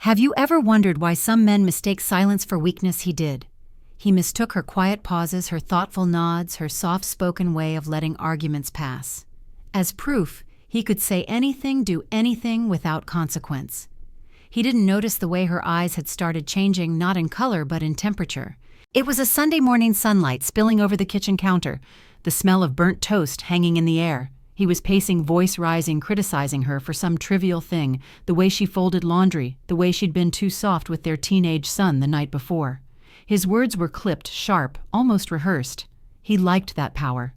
Have you ever wondered why some men mistake silence for weakness? He did. He mistook her quiet pauses, her thoughtful nods, her soft-spoken way of letting arguments pass. As proof, he could say anything, do anything without consequence. He didn't notice the way her eyes had started changing, not in color but in temperature. It was a Sunday morning sunlight spilling over the kitchen counter, the smell of burnt toast hanging in the air. He was pacing, voice rising, criticizing her for some trivial thing, the way she folded laundry, the way she'd been too soft with their teenage son the night before. His words were clipped, sharp, almost rehearsed. He liked that power.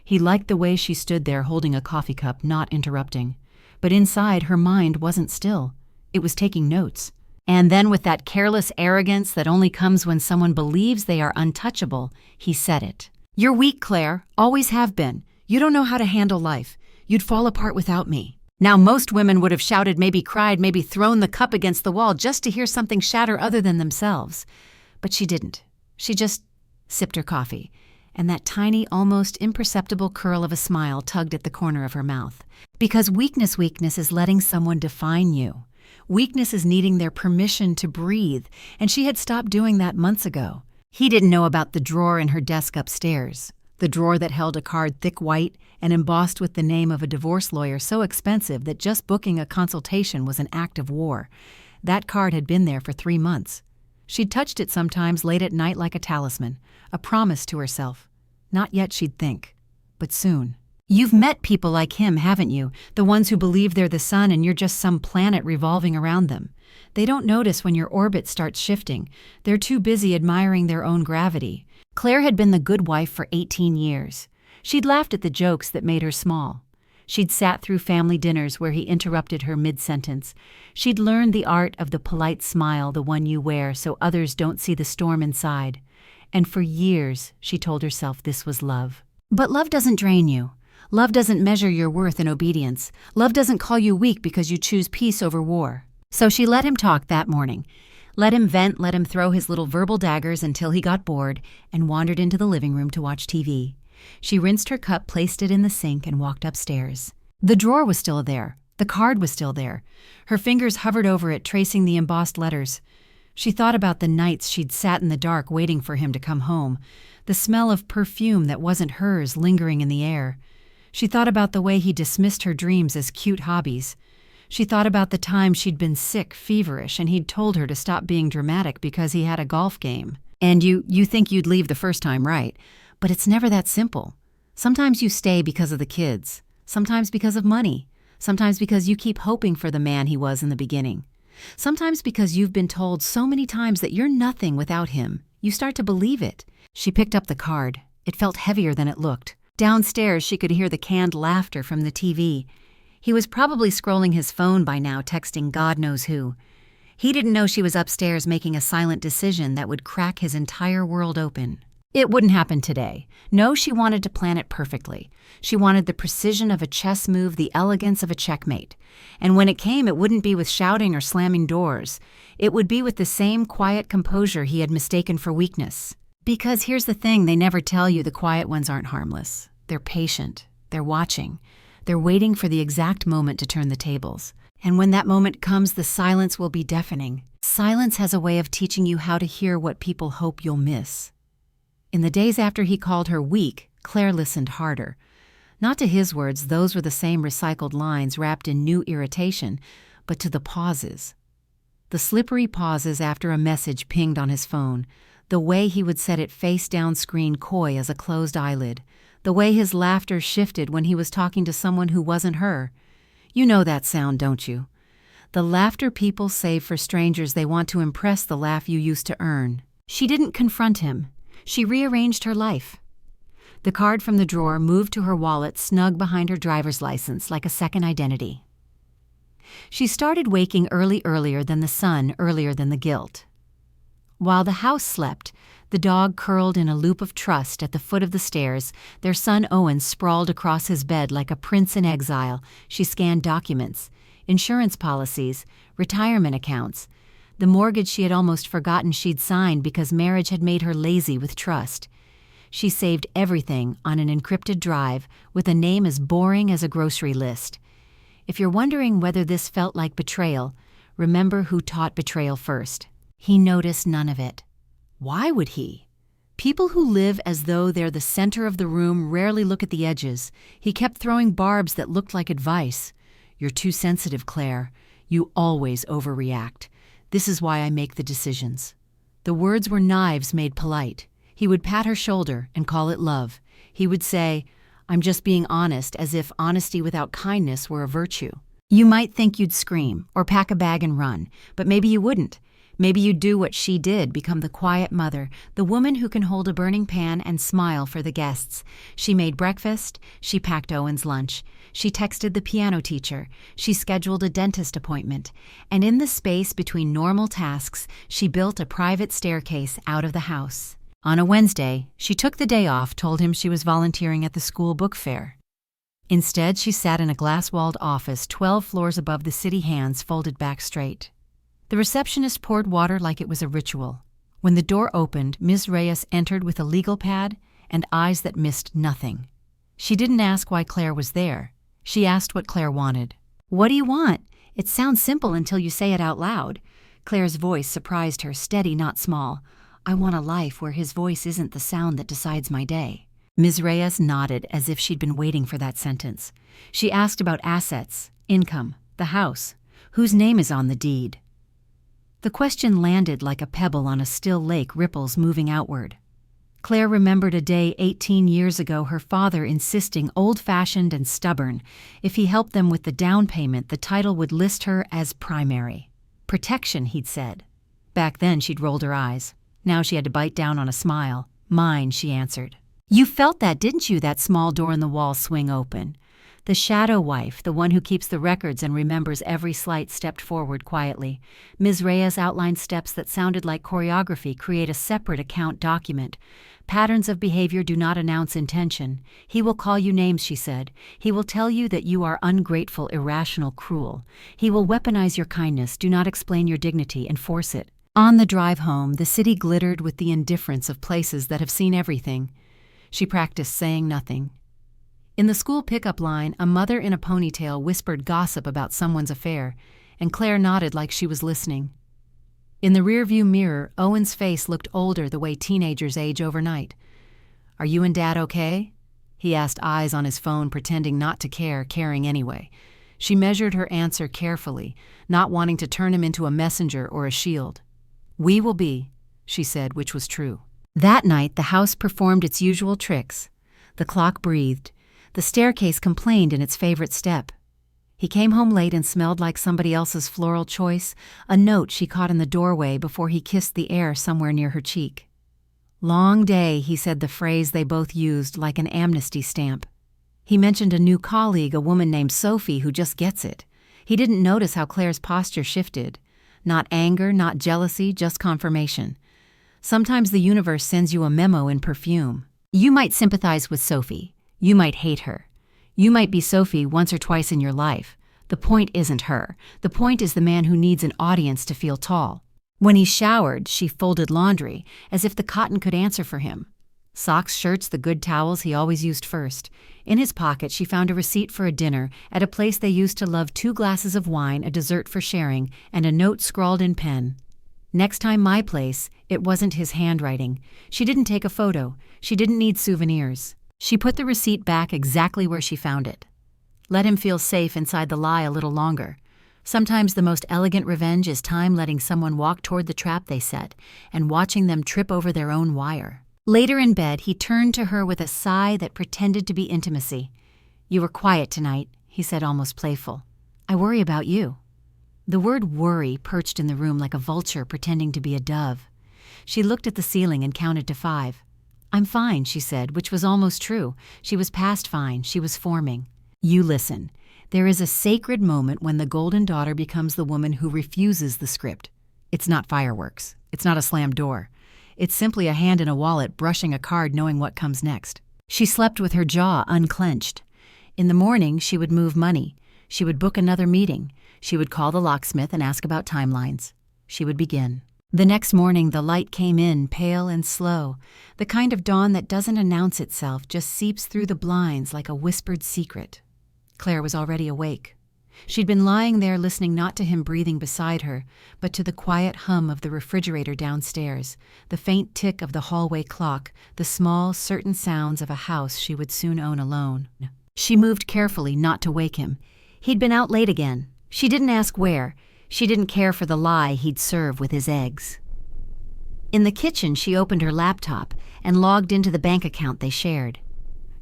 He liked the way she stood there holding a coffee cup, not interrupting. But inside, her mind wasn't still. It was taking notes. And then with that careless arrogance that only comes when someone believes they are untouchable, he said it. "You're weak, Claire. Always have been. You don't know how to handle life. You'd fall apart without me." Now, most women would have shouted, maybe cried, maybe thrown the cup against the wall just to hear something shatter other than themselves. But she didn't. She just sipped her coffee, and that tiny, almost imperceptible curl of a smile tugged at the corner of her mouth. Because weakness is letting someone define you. Weakness is needing their permission to breathe, and she had stopped doing that months ago. He didn't know about the drawer in her desk upstairs. The drawer that held a card thick white and embossed with the name of a divorce lawyer so expensive that just booking a consultation was an act of war. That card had been there for 3 months. She'd touched it sometimes late at night like a talisman, a promise to herself. Not yet, she'd think, but soon. You've met people like him, haven't you? The ones who believe they're the sun and you're just some planet revolving around them. They don't notice when your orbit starts shifting. They're too busy admiring their own gravity. Claire had been the good wife for 18 years. She'd laughed at the jokes that made her small. She'd sat through family dinners where he interrupted her mid-sentence. She'd learned the art of the polite smile, the one you wear so others don't see the storm inside. And for years, she told herself this was love. But love doesn't drain you. Love doesn't measure your worth in obedience. Love doesn't call you weak because you choose peace over war. So she let him talk that morning. Let him vent, let him throw his little verbal daggers until he got bored and wandered into the living room to watch TV. She rinsed her cup, placed it in the sink, and walked upstairs. The drawer was still there. The card was still there. Her fingers hovered over it, tracing the embossed letters. She thought about the nights she'd sat in the dark waiting for him to come home, the smell of perfume that wasn't hers lingering in the air. She thought about the way he dismissed her dreams as cute hobbies. She thought about the time she'd been sick, feverish, and he'd told her to stop being dramatic because he had a golf game. And you think you'd leave the first time, right? But it's never that simple. Sometimes you stay because of the kids. Sometimes because of money. Sometimes because you keep hoping for the man he was in the beginning. Sometimes because you've been told so many times that you're nothing without him. You start to believe it. She picked up the card. It felt heavier than it looked. Downstairs, she could hear the canned laughter from the TV. He was probably scrolling his phone by now, texting God knows who. He didn't know she was upstairs making a silent decision that would crack his entire world open. It wouldn't happen today. No, she wanted to plan it perfectly. She wanted the precision of a chess move, the elegance of a checkmate. And when it came, it wouldn't be with shouting or slamming doors. It would be with the same quiet composure he had mistaken for weakness. Because here's the thing, they never tell you the quiet ones aren't harmless. They're patient. They're watching. They're waiting for the exact moment to turn the tables. And when that moment comes, the silence will be deafening. Silence has a way of teaching you how to hear what people hope you'll miss. In the days after he called her weak, Claire listened harder. Not to his words, those were the same recycled lines wrapped in new irritation, but to the pauses. The slippery pauses after a message pinged on his phone, the way he would set it face down screen coy as a closed eyelid, the way his laughter shifted when he was talking to someone who wasn't her. You know that sound, don't you? The laughter people save for strangers they want to impress, the laugh you used to earn. She didn't confront him. She rearranged her life. The card from the drawer moved to her wallet, snug behind her driver's license, like a second identity. She started waking earlier than the sun, earlier than the guilt. While the house slept, the dog curled in a loop of trust at the foot of the stairs. Their son Owen sprawled across his bed like a prince in exile. She scanned documents, insurance policies, retirement accounts, the mortgage she had almost forgotten she'd signed because marriage had made her lazy with trust. She saved everything on an encrypted drive with a name as boring as a grocery list. If you're wondering whether this felt like betrayal, Remember who taught betrayal first. He noticed none of it. Why would he? People who live as though they're the center of the room rarely look at the edges. He kept throwing barbs that looked like advice. You're too sensitive, Claire. You always overreact. This is why I make the decisions. The words were knives made polite. He would pat her shoulder and call it love. He would say, "I'm just being honest," as if honesty without kindness were a virtue. You might think you'd scream or pack a bag and run, but maybe you wouldn't. Maybe you'd do what she did, become the quiet mother, the woman who can hold a burning pan and smile for the guests. She made breakfast, she packed Owen's lunch, she texted the piano teacher, she scheduled a dentist appointment, and in the space between normal tasks, she built a private staircase out of the house. On a Wednesday, she took the day off, told him she was volunteering at the school book fair. Instead, she sat in a glass-walled office 12 floors above the city, hands folded back straight. The receptionist poured water like it was a ritual. When the door opened, Ms. Reyes entered with a legal pad and eyes that missed nothing. She didn't ask why Claire was there. She asked what Claire wanted. "What do you want? It sounds simple until you say it out loud." Claire's voice surprised her, steady, not small. "I want a life where his voice isn't the sound that decides my day." Ms. Reyes nodded as if she'd been waiting for that sentence. She asked about assets, income, the house. Whose name is on the deed? The question landed like a pebble on a still lake, ripples moving outward. Claire remembered a day 18 years ago, her father insisting, old-fashioned and stubborn, if he helped them with the down payment, the title would list her as primary. Protection, he'd said. Back then she'd rolled her eyes. Now she had to bite down on a smile. "Mine," she answered. "You felt that, didn't you, that small door in the wall swing open? The shadow wife, the one who keeps the records and remembers every slight, stepped forward quietly. Ms. Reyes outlined steps that sounded like choreography. Create a separate account document. Patterns of behavior do not announce intention. He will call you names, she said. He will tell you that you are ungrateful, irrational, cruel. He will weaponize your kindness. Do not explain your dignity, enforce it." On the drive home, the city glittered with the indifference of places that have seen everything. She practiced saying nothing. In the school pickup line, a mother in a ponytail whispered gossip about someone's affair, and Claire nodded like she was listening. In the rearview mirror, Owen's face looked older, the way teenagers age overnight. "Are you and Dad okay?" he asked, eyes on his phone, pretending not to care, caring anyway. She measured her answer carefully, not wanting to turn him into a messenger or a shield. "We will be," she said, which was true. That night, the house performed its usual tricks. The clock breathed. The staircase complained in its favorite step. He came home late and smelled like somebody else's floral choice, a note she caught in the doorway before he kissed the air somewhere near her cheek. "Long day," he said, the phrase they both used like an amnesty stamp. He mentioned a new colleague, a woman named Sophie, who just gets it. He didn't notice how Claire's posture shifted. Not anger, not jealousy, just confirmation. Sometimes the universe sends you a memo in perfume. You might sympathize with Sophie. You might hate her. You might be Sophie once or twice in your life. The point isn't her. The point is the man who needs an audience to feel tall. When he showered, she folded laundry, as if the cotton could answer for him. Socks, shirts, the good towels he always used first. In his pocket, she found a receipt for a dinner at a place they used to love, 2 glasses of wine, a dessert for sharing, and a note scrawled in pen. "Next time, my place." It wasn't his handwriting. She didn't take a photo. She didn't need souvenirs. She put the receipt back exactly where she found it. Let him feel safe inside the lie a little longer. Sometimes the most elegant revenge is time letting someone walk toward the trap they set and watching them trip over their own wire. Later in bed, he turned to her with a sigh that pretended to be intimacy. "You were quiet tonight," he said, almost playful. "I worry about you." The word worry perched in the room like a vulture pretending to be a dove. She looked at the ceiling and counted to 5. "I'm fine," she said, which was almost true. She was past fine. She was forming. "You listen. There is a sacred moment when the golden daughter becomes the woman who refuses the script. It's not fireworks. It's not a slammed door. It's simply a hand in a wallet brushing a card knowing what comes next." She slept with her jaw unclenched. In the morning, she would move money. She would book another meeting. She would call the locksmith and ask about timelines. She would begin. The next morning, the light came in, pale and slow, the kind of dawn that doesn't announce itself, just seeps through the blinds like a whispered secret. Claire was already awake. She'd been lying there listening not to him breathing beside her, but to the quiet hum of the refrigerator downstairs, the faint tick of the hallway clock, the small, certain sounds of a house she would soon own alone. She moved carefully not to wake him. He'd been out late again. She didn't ask where. She didn't care for the lie he'd serve with his eggs. In the kitchen, she opened her laptop and logged into the bank account they shared.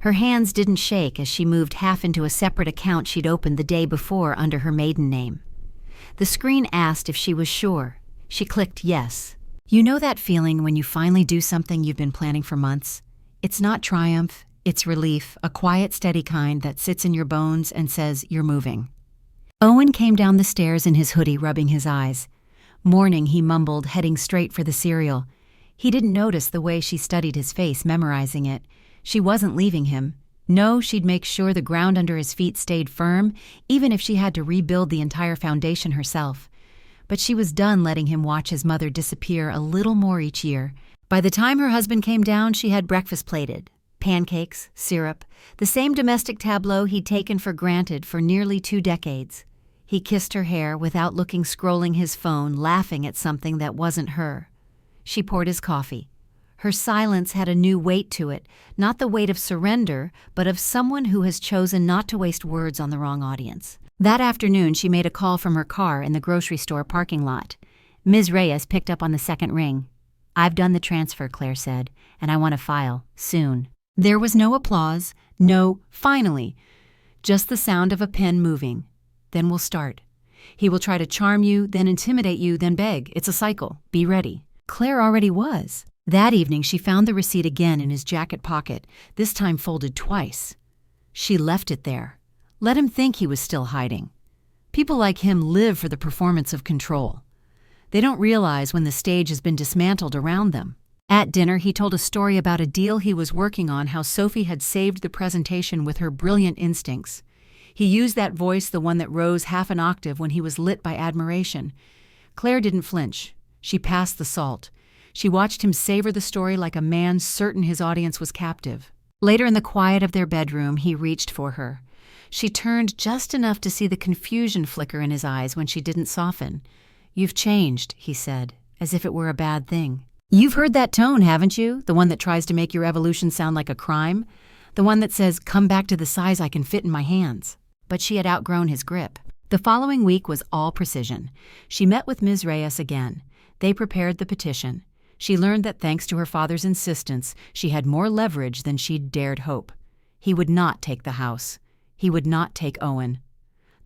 Her hands didn't shake as she moved half into a separate account she'd opened the day before under her maiden name. The screen asked if she was sure. She clicked yes. You know that feeling when you finally do something you've been planning for months? It's not triumph, it's relief, a quiet, steady kind that sits in your bones and says you're moving. Owen came down the stairs in his hoodie, rubbing his eyes. Morning, he mumbled, heading straight for the cereal. He didn't notice the way she studied his face, memorizing it. She wasn't leaving him. No, she'd make sure the ground under his feet stayed firm, even if she had to rebuild the entire foundation herself. But she was done letting him watch his mother disappear a little more each year. By the time her husband came down, she had breakfast plated. Pancakes, syrup, the same domestic tableau he'd taken for granted for nearly 2 decades. He kissed her hair without looking, scrolling his phone, laughing at something that wasn't her. She poured his coffee. Her silence had a new weight to it, not the weight of surrender, but of someone who has chosen not to waste words on the wrong audience. That afternoon, she made a call from her car in the grocery store parking lot. Ms. Reyes picked up on the second ring. "I've done the transfer," Claire said, "and I want to file, soon." There was no applause, no "finally," just the sound of a pen moving. "Then we'll start. He will try to charm you, then intimidate you, then beg. It's a cycle. Be ready." Claire already was. That evening, she found the receipt again in his jacket pocket, this time folded twice. She left it there. Let him think he was still hiding. People like him live for the performance of control. They don't realize when the stage has been dismantled around them. At dinner, he told a story about a deal he was working on, how Sophie had saved the presentation with her brilliant instincts. He used that voice, the one that rose half an octave when he was lit by admiration. Claire didn't flinch. She passed the salt. She watched him savor the story like a man certain his audience was captive. Later in the quiet of their bedroom, he reached for her. She turned just enough to see the confusion flicker in his eyes when she didn't soften. "You've changed," he said, as if it were a bad thing. "You've heard that tone, haven't you? The one that tries to make your evolution sound like a crime? The one that says, 'Come back to the size I can fit in my hands.'" But she had outgrown his grip. The following week was all precision. She met with Ms. Reyes again. They prepared the petition. She learned that thanks to her father's insistence, she had more leverage than she'd dared hope. He would not take the house. He would not take Owen.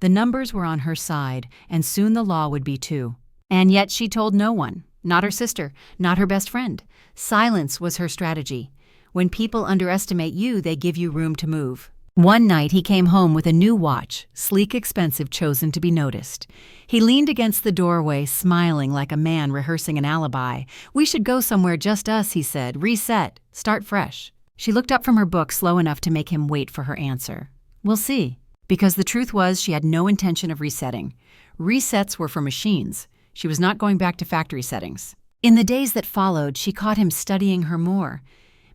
The numbers were on her side, and soon the law would be too. And yet she told no one, not her sister, not her best friend. Silence was her strategy. When people underestimate you, they give you room to move. One night he came home with a new watch, sleek, expensive, chosen to be noticed. He leaned against the doorway, smiling like a man rehearsing an alibi. "We should go somewhere, just us," he said. "Reset. Start fresh." She looked up from her book slow enough to make him wait for her answer. "We'll see." Because the truth was she had no intention of resetting. Resets were for machines. She was not going back to factory settings. In the days that followed, she caught him studying her more.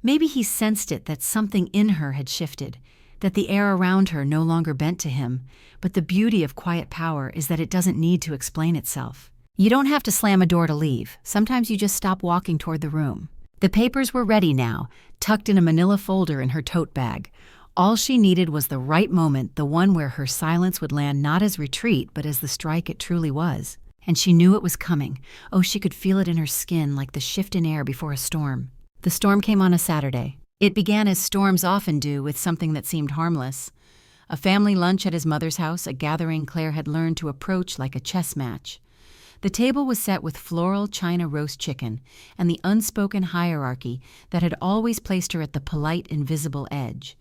Maybe he sensed it, that something in her had shifted, that the air around her no longer bent to him. But the beauty of quiet power is that it doesn't need to explain itself. You don't have to slam a door to leave. Sometimes you just stop walking toward the room. The papers were ready now, tucked in a manila folder in her tote bag. All she needed was the right moment, the one where her silence would land not as retreat, but as the strike it truly was. And she knew it was coming. Oh, she could feel it in her skin, like the shift in air before a storm. The storm came on a Saturday. It began as storms often do, with something that seemed harmless. A family lunch at his mother's house, a gathering Claire had learned to approach like a chess match. The table was set with floral china roast chicken and the unspoken hierarchy that had always placed her at the polite, invisible edge.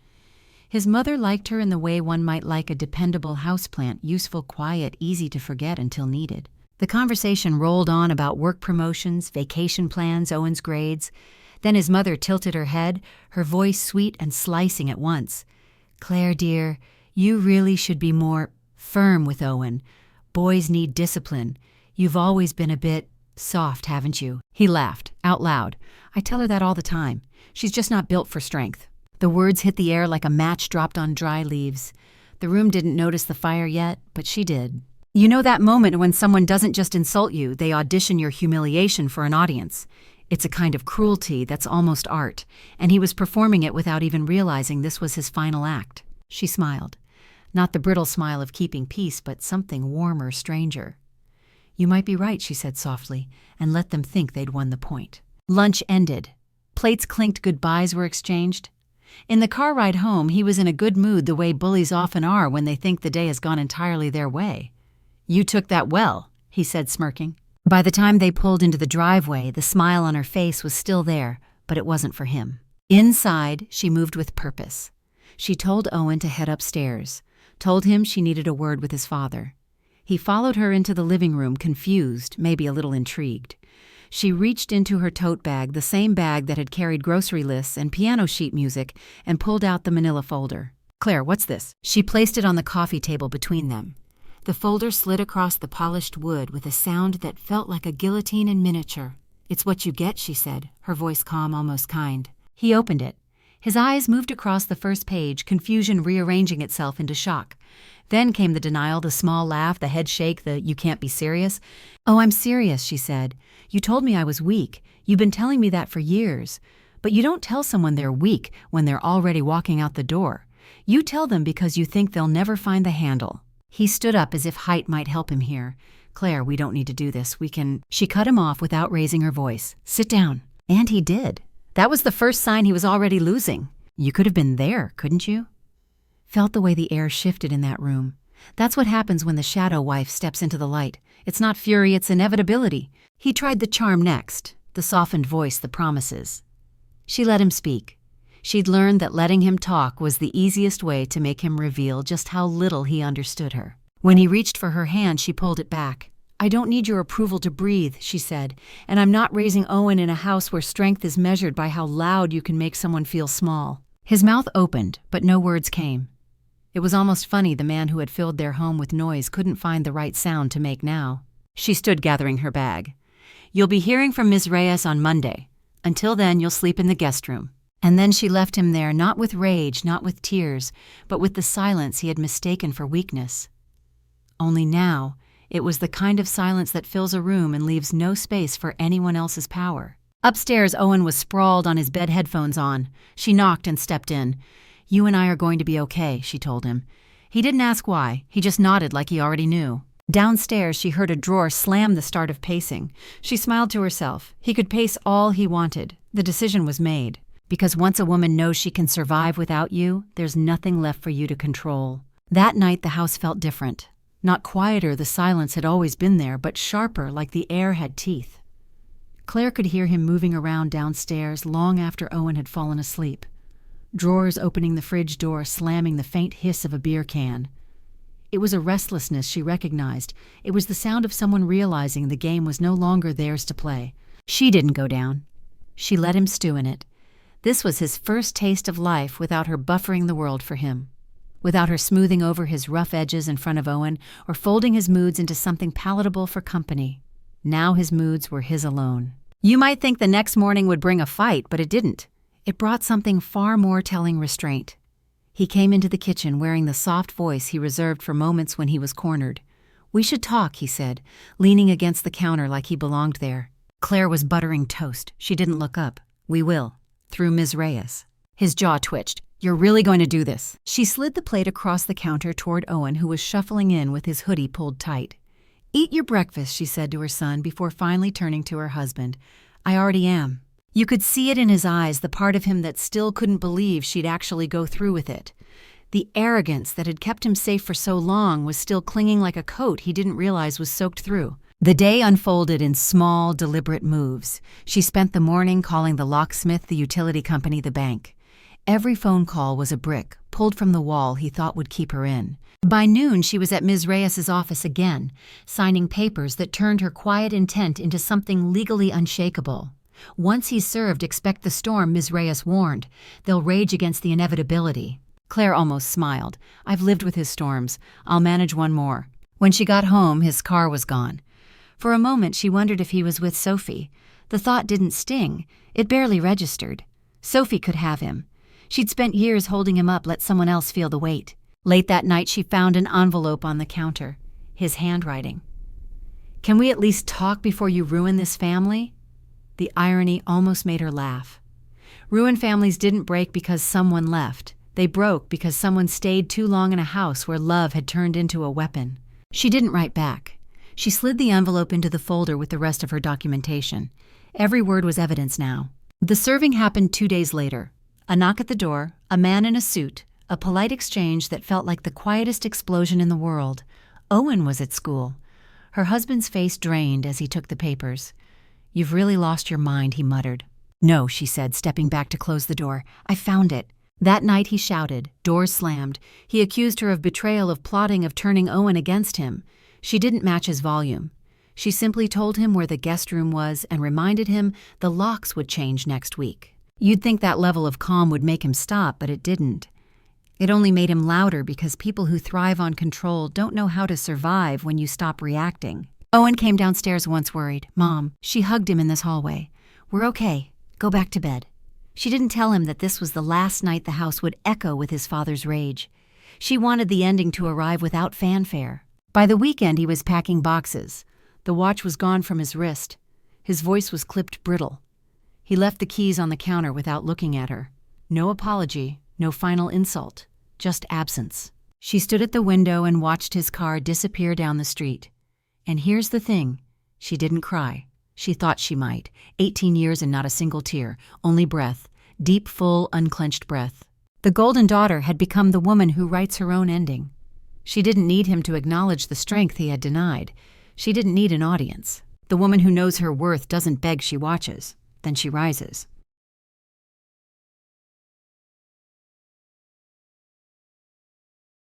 His mother liked her in the way one might like a dependable houseplant, useful, quiet, easy to forget until needed. The conversation rolled on about work promotions, vacation plans, Owen's grades. Then his mother tilted her head, her voice sweet and slicing at once. "Claire, dear, you really should be more firm with Owen. Boys need discipline. You've always been a bit soft, haven't you?" He laughed, out loud. "I tell her that all the time. She's just not built for strength." The words hit the air like a match dropped on dry leaves. The room didn't notice the fire yet, but she did. You know that moment when someone doesn't just insult you, they audition your humiliation for an audience. It's a kind of cruelty that's almost art, and he was performing it without even realizing this was his final act. She smiled. Not the brittle smile of keeping peace, but something warmer, stranger. You might be right, she said softly, and let them think they'd won the point. Lunch ended. Plates clinked, goodbyes were exchanged. In the car ride home, he was in a good mood the way bullies often are when they think the day has gone entirely their way. You took that well, he said, smirking. By the time they pulled into the driveway, the smile on her face was still there, but it wasn't for him. Inside, she moved with purpose. She told Owen to head upstairs, told him she needed a word with his father. He followed her into the living room, confused, maybe a little intrigued. She reached into her tote bag, the same bag that had carried grocery lists and piano sheet music, and pulled out the manila folder. Claire, what's this? She placed it on the coffee table between them. The folder slid across the polished wood with a sound that felt like a guillotine in miniature. It's what you get, she said, her voice calm, almost kind. He opened it. His eyes moved across the first page, confusion rearranging itself into shock. Then came the denial, the small laugh, the head shake, the "you can't be serious." "Oh, I'm serious," she said. "You told me I was weak. You've been telling me that for years. But you don't tell someone they're weak when they're already walking out the door. You tell them because you think they'll never find the handle." He stood up as if height might help him here. "Claire, we don't need to do this. We can—" She cut him off without raising her voice. "Sit down." And he did. That was the first sign he was already losing. You could have been there, couldn't you? Felt the way the air shifted in that room. That's what happens when the shadow wife steps into the light. It's not fury, it's inevitability. He tried the charm next, the softened voice, the promises. She let him speak. She'd learned that letting him talk was the easiest way to make him reveal just how little he understood her. When he reached for her hand, she pulled it back. "I don't need your approval to breathe," she said, "and I'm not raising Owen in a house where strength is measured by how loud you can make someone feel small." His mouth opened, but no words came. It was almost funny the man who had filled their home with noise couldn't find the right sound to make now. She stood gathering her bag. "You'll be hearing from Ms. Reyes on Monday. Until then, you'll sleep in the guest room." And then she left him there, not with rage, not with tears, but with the silence he had mistaken for weakness. Only now, it was the kind of silence that fills a room and leaves no space for anyone else's power. Upstairs, Owen was sprawled on his bed, headphones on. She knocked and stepped in. "You and I are going to be okay," she told him. He didn't ask why. He just nodded like he already knew. Downstairs, she heard a drawer slam the start of pacing. She smiled to herself. He could pace all he wanted. The decision was made. Because once a woman knows she can survive without you, there's nothing left for you to control. That night, the house felt different. Not quieter, the silence had always been there, but sharper, like the air had teeth. Claire could hear him moving around downstairs long after Owen had fallen asleep. Drawers opening the fridge door, slamming, the faint hiss of a beer can. It was a restlessness she recognized. It was the sound of someone realizing the game was no longer theirs to play. She didn't go down. She let him stew in it. This was his first taste of life without her buffering the world for him. Without her smoothing over his rough edges in front of Owen or folding his moods into something palatable for company. Now his moods were his alone. You might think the next morning would bring a fight, but it didn't. It brought something far more telling restraint. He came into the kitchen wearing the soft voice he reserved for moments when he was cornered. "We should talk," he said, leaning against the counter like he belonged there. Claire was buttering toast. She didn't look up. "We will. Through Ms. Reyes." His jaw twitched. "You're really going to do this?" She slid the plate across the counter toward Owen, who was shuffling in with his hoodie pulled tight. "Eat your breakfast," she said to her son before finally turning to her husband. "I already am." You could see it in his eyes, the part of him that still couldn't believe she'd actually go through with it. The arrogance that had kept him safe for so long was still clinging like a coat he didn't realize was soaked through. The day unfolded in small, deliberate moves. She spent the morning calling the locksmith, the utility company, the bank. Every phone call was a brick, pulled from the wall he thought would keep her in. By noon, she was at Ms. Reyes's office again, signing papers that turned her quiet intent into something legally unshakable. Once he's served, expect the storm, Ms. Reyes warned. They'll rage against the inevitability. Claire almost smiled. "I've lived with his storms. I'll manage one more." When she got home, his car was gone. For a moment, she wondered if he was with Sophie. The thought didn't sting. It barely registered. Sophie could have him. She'd spent years holding him up, let someone else feel the weight. Late that night, she found an envelope on the counter, his handwriting. "Can we at least talk before you ruin this family?" The irony almost made her laugh. Ruined families didn't break because someone left. They broke because someone stayed too long in a house where love had turned into a weapon. She didn't write back. She slid the envelope into the folder with the rest of her documentation. Every word was evidence now. The serving happened 2 days later. A knock at the door, a man in a suit, a polite exchange that felt like the quietest explosion in the world. Owen was at school. Her husband's face drained as he took the papers. "You've really lost your mind," he muttered. "No," she said, stepping back to close the door. "I found it." That night he shouted, doors slammed. He accused her of betrayal, of plotting, of turning Owen against him. She didn't match his volume. She simply told him where the guest room was and reminded him the locks would change next week. You'd think that level of calm would make him stop, but it didn't. It only made him louder because people who thrive on control don't know how to survive when you stop reacting. Owen came downstairs once worried. "Mom," she hugged him in this hallway. "We're okay. Go back to bed." She didn't tell him that this was the last night the house would echo with his father's rage. She wanted the ending to arrive without fanfare. By the weekend, he was packing boxes. The watch was gone from his wrist. His voice was clipped brittle. He left the keys on the counter without looking at her. No apology, no final insult, just absence. She stood at the window and watched his car disappear down the street. And here's the thing, she didn't cry. She thought she might. 18 years and not a single tear, only breath, deep, full, unclenched breath. The golden daughter had become the woman who writes her own ending. She didn't need him to acknowledge the strength he had denied. She didn't need an audience. The woman who knows her worth doesn't beg, she watches. Then she rises.